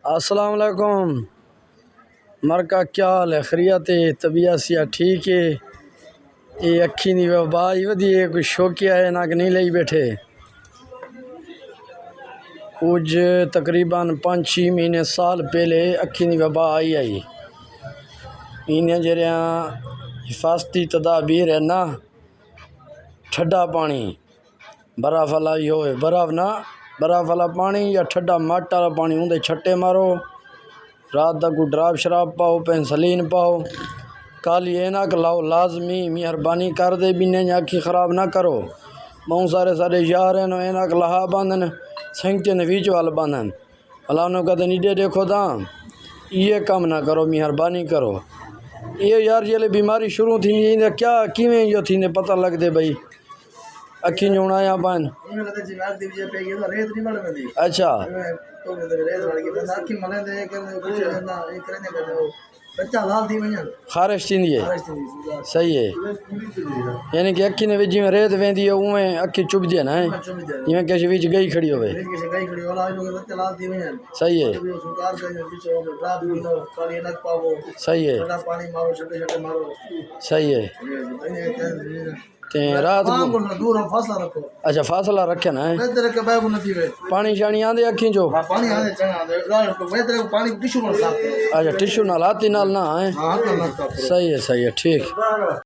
अस्सलाम वालेकुम। मर का क्या हाल है? खैरियत है? तबीयत सिया ठीक है? ये अखी दी वबा ही वधी है, कुछ शौकिया है ना कि नहीं लई बैठे। कुछ तकरीबन 5-6 महीने साल पहले अखी दी वबा आई इन्हें जरिया हिफाजती तदाबीर है ना, ठंडा पानी बर्फ़ वाला ही हो, बर्फ़ वाला पानी या ठंडा मट वाला पानी उनके छट्टे मारो। रात का कोई ड्राप शराब पाओ, पेंसिलीन पाओ, काली ऐनक लाओ लाजमी। मेहरबानी कर दे बिने अखी ख़राब ना करो। बहुत सारे यार हैं ऐनक लहा बांधन सेंकते ने बीच वाल बांधन भला उन्होंने कहते नीडे देखो दा ये काम ना करो, मेहरबानी करो। ये यार ये बीमारी शुरू थी क्या किमें जो थी ने पता लग दे भाई अखी जोड़ाया पान। अच्छा खारिश थी है, सही है। यानी कि अखी ने जिमें रेत वेंदी है उमें अखी चुभदी है ना, जिमें किसी बीच गई खड़ी होवे। सही है, सही है, सही है। ते रात को अच्छा फासला रखे ना है, पानी शानी आंदे अखी चो। अच्छा टिश्यू नाल हाथी नाल ना है, सही है ठीक।